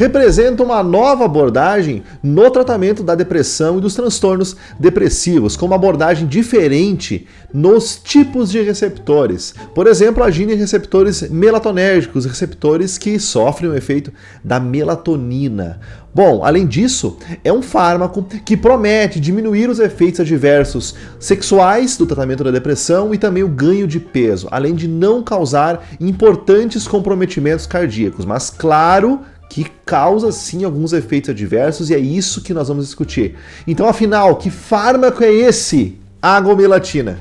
representa uma nova abordagem no tratamento da depressão e dos transtornos depressivos, com uma abordagem diferente nos tipos de receptores. Por exemplo, agindo em receptores melatonérgicos, receptores que sofrem o efeito da melatonina. Bom, além disso, é um fármaco que promete diminuir os efeitos adversos sexuais do tratamento da depressão e também o ganho de peso, além de não causar importantes comprometimentos cardíacos, mas claro que causa sim alguns efeitos adversos e é isso que nós vamos discutir. Então, afinal, que fármaco é esse? Agomelatina.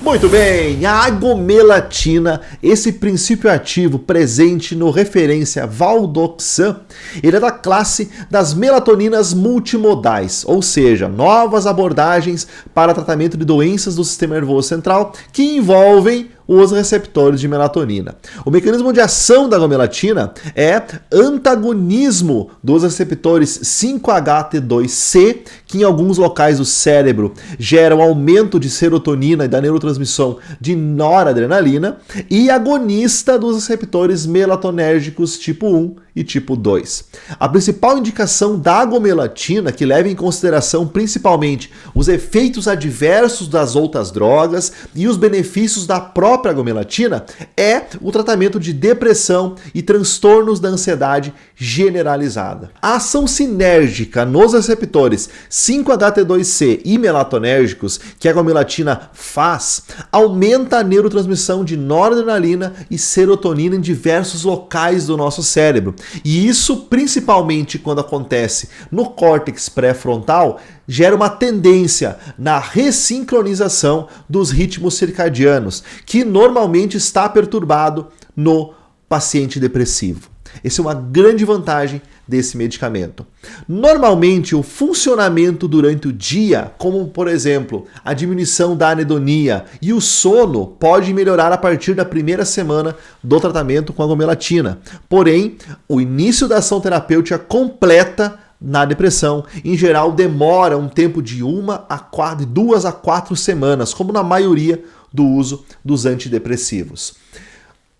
Muito bem, a agomelatina, esse princípio ativo presente no referência valdoxan, ele é da classe das melatoninas multimodais, ou seja, novas abordagens para tratamento de doenças do sistema nervoso central que envolvem os receptores de melatonina. O mecanismo de ação da agomelatina é antagonismo dos receptores 5-HT2C, que em alguns locais do cérebro geram aumento de serotonina e da neurotransmissão de noradrenalina, e agonista dos receptores melatonérgicos tipo 1 e tipo 2. A principal indicação da agomelatina, que leva em consideração principalmente os efeitos adversos das outras drogas e os benefícios da própria agomelatina, é o tratamento de depressão e transtornos da ansiedade generalizada. A ação sinérgica nos receptores 5-HT2C e melatonérgicos que a agomelatina faz aumenta a neurotransmissão de noradrenalina e serotonina em diversos locais do nosso cérebro. E isso, principalmente quando acontece no córtex pré-frontal, gera uma tendência na ressincronização dos ritmos circadianos, que normalmente está perturbado no paciente depressivo. Essa é uma grande vantagem desse medicamento. Normalmente, o funcionamento durante o dia, como por exemplo, a diminuição da anedonia e o sono, pode melhorar a partir da primeira semana do tratamento com agomelatina. Porém, o início da ação terapêutica completa na depressão, em geral, demora um tempo de 2 a 4 semanas, como na maioria do uso dos antidepressivos.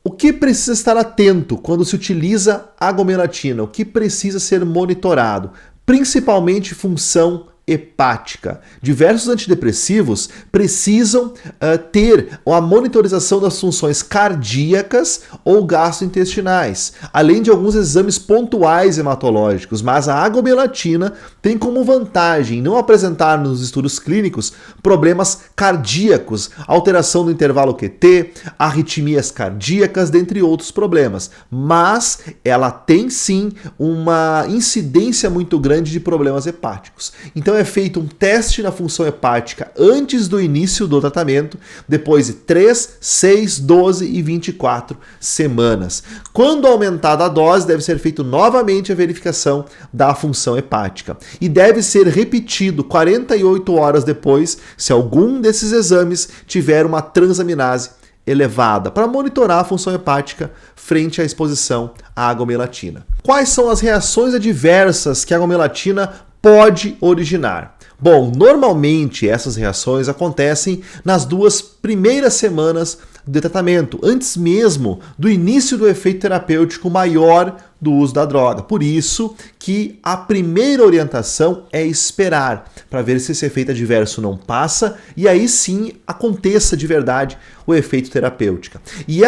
O que precisa estar atento quando se utiliza agomelatina? O que precisa ser monitorado? Principalmente função hepática. Diversos antidepressivos precisam ter a monitorização das funções cardíacas ou gastrointestinais, além de alguns exames pontuais hematológicos, mas a agomelatina tem como vantagem não apresentar nos estudos clínicos problemas cardíacos, alteração do intervalo QT, arritmias cardíacas, dentre outros problemas, mas ela tem sim uma incidência muito grande de problemas hepáticos. Então é feito um teste na função hepática antes do início do tratamento, depois de 3, 6, 12 e 24 semanas. Quando aumentada a dose, deve ser feito novamente a verificação da função hepática. E deve ser repetido 48 horas depois, se algum desses exames tiver uma transaminase elevada, para monitorar a função hepática frente à exposição à agomelatina. Quais são as reações adversas que a agomelatina pode originar? Bom, normalmente essas reações acontecem nas 2 primeiras semanas de tratamento, antes mesmo do início do efeito terapêutico maior do uso da droga. Por isso que a primeira orientação é esperar para ver se esse efeito adverso não passa e aí sim aconteça de verdade o efeito terapêutico. E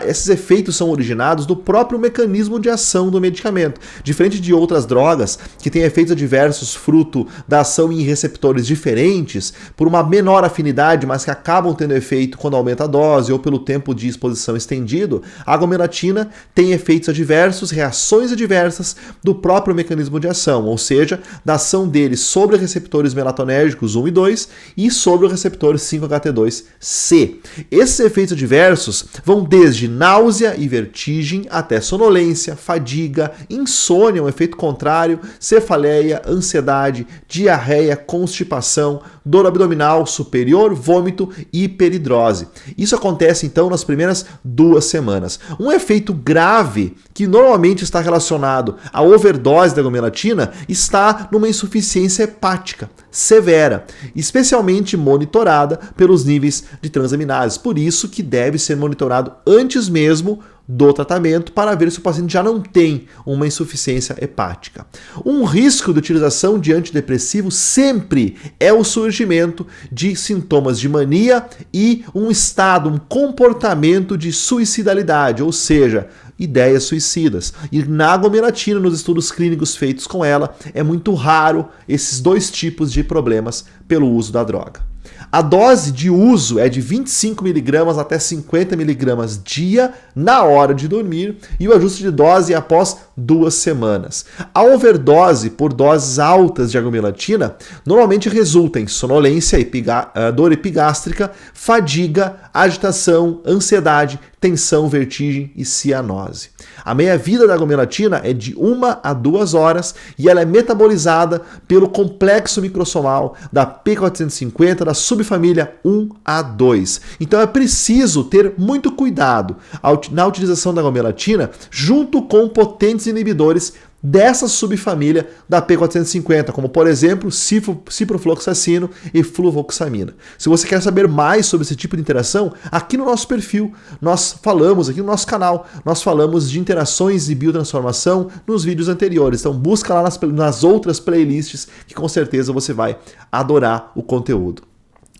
esses efeitos são originados do próprio mecanismo de ação do medicamento. Diferente de outras drogas que têm efeitos adversos fruto da ação em receptores diferentes, por uma menor afinidade, mas que acabam tendo efeito quando aumenta a dose ou pelo tempo de exposição estendido, a agomelatina tem efeitos adversos, reações adversas do próprio mecanismo de ação, ou seja, da ação dele sobre receptores melatonérgicos 1 e 2 e sobre o receptor 5-HT2C. Esses efeitos adversos vão desde náusea e vertigem até sonolência, fadiga, insônia, um efeito contrário, cefaleia, ansiedade, diarreia, constipação, dor abdominal superior, vômito e hiperidrose. Isso acontece então nas primeiras 2 semanas. Um efeito grave que normalmente está relacionado à overdose da agomelatina está numa insuficiência hepática severa, especialmente monitorada pelos níveis de transaminases. Por isso que deve ser monitorado antes mesmo do tratamento para ver se o paciente já não tem uma insuficiência hepática. Um risco de utilização de antidepressivo sempre é o surgimento de sintomas de mania e um estado, um comportamento de suicidalidade, ou seja, ideias suicidas. E na agomelatina, nos estudos clínicos feitos com ela, é muito raro esses dois tipos de problemas pelo uso da droga. A dose de uso é de 25 mg até 50 mg dia na hora de dormir e o ajuste de dose é após 2 semanas. A overdose por doses altas de agomelatina normalmente resulta em sonolência, dor epigástrica, fadiga, agitação, ansiedade, tensão, vertigem e cianose. A meia-vida da agomelatina é de 1 a 2 horas e ela é metabolizada pelo complexo microsomal da P450 da subfamília 1A2. Então é preciso ter muito cuidado na utilização da agomelatina junto com potentes inibidores dessa subfamília da P450, como por exemplo ciprofloxacino e fluvoxamina. Se você quer saber mais sobre esse tipo de interação, aqui no nosso perfil nós falamos, aqui no nosso canal, nós falamos de interações e biotransformação nos vídeos anteriores. Então busca lá nas outras playlists que com certeza você vai adorar o conteúdo.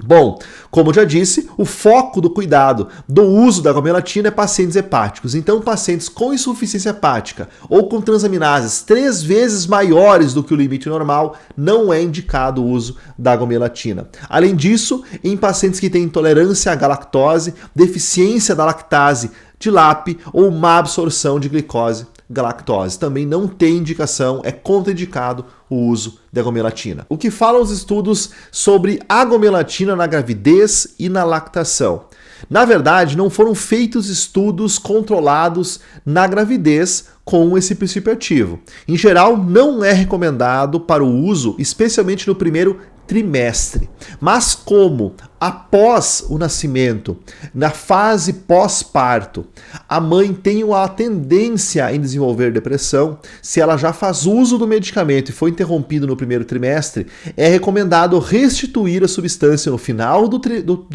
Bom, como eu já disse, o foco do cuidado do uso da agomelatina é pacientes hepáticos. Então, pacientes com insuficiência hepática ou com transaminases 3 vezes maiores do que o limite normal, não é indicado o uso da agomelatina. Além disso, em pacientes que têm intolerância à galactose, deficiência da lactase de LAP ou má absorção de glicose galactose. Também não tem indicação, é contraindicado o uso de agomelatina. O que falam os estudos sobre agomelatina na gravidez e na lactação? Na verdade, não foram feitos estudos controlados na gravidez com esse princípio ativo. Em geral, não é recomendado para o uso, especialmente no primeiro trimestre. Mas como após o nascimento, na fase pós-parto, a mãe tem uma tendência em desenvolver depressão, se ela já faz uso do medicamento e foi interrompido no primeiro trimestre, é recomendado restituir a substância no final do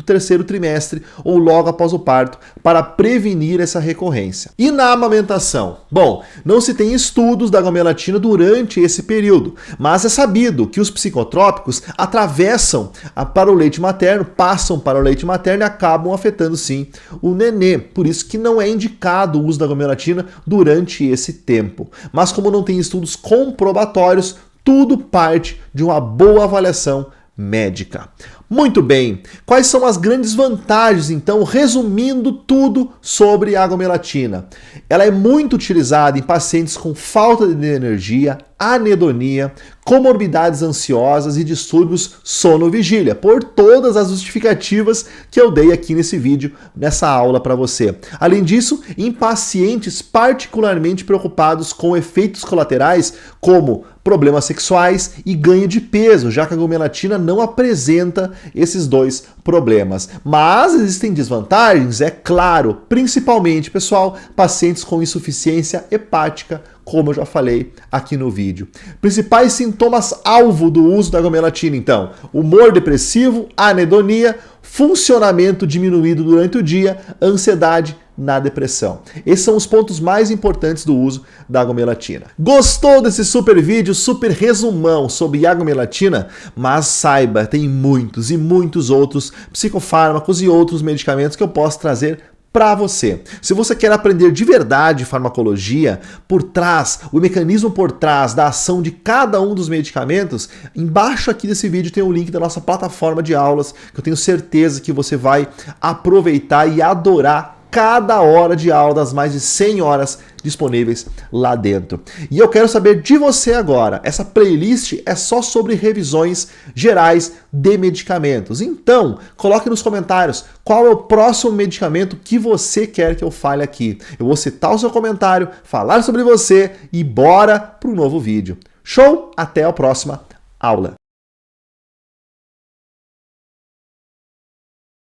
terceiro trimestre ou logo após o parto para prevenir essa recorrência. E na amamentação? Bom, não se tem estudos da agomelatina durante esse período, mas é sabido que os psicotrópicos atravessam para o leite materno, passam para o leite materno e acabam afetando sim o nenê. Por isso que não é indicado o uso da agomelatina durante esse tempo. Mas como não tem estudos comprobatórios, tudo parte de uma boa avaliação médica. Muito bem, quais são as grandes vantagens, então, resumindo tudo sobre a agomelatina? Ela é muito utilizada em pacientes com falta de energia, anedonia, comorbidades ansiosas e distúrbios sono-vigília, por todas as justificativas que eu dei aqui nesse vídeo, nessa aula para você. Além disso, em pacientes particularmente preocupados com efeitos colaterais, como problemas sexuais e ganho de peso, já que a agomelatina não apresenta esses dois problemas. Mas existem desvantagens, é claro, principalmente, pessoal, pacientes com insuficiência hepática, como eu já falei aqui no vídeo. Principais sintomas alvo do uso da agomelatina, então: humor depressivo, anedonia, funcionamento diminuído durante o dia, ansiedade na depressão. Esses são os pontos mais importantes do uso da agomelatina. Gostou desse super vídeo, super resumão sobre agomelatina? Mas saiba, tem muitos e muitos outros psicofármacos e outros medicamentos que eu posso trazer para você. Se você quer aprender de verdade farmacologia, por trás, o mecanismo por trás da ação de cada um dos medicamentos, embaixo aqui desse vídeo tem o link da nossa plataforma de aulas, que eu tenho certeza que você vai aproveitar e adorar cada hora de aula das mais de 100 horas disponíveis lá dentro. E eu quero saber de você agora. Essa playlist é só sobre revisões gerais de medicamentos. Então, coloque nos comentários qual é o próximo medicamento que você quer que eu fale aqui. Eu vou citar o seu comentário, falar sobre você e bora para um novo vídeo. Show? Até a próxima aula.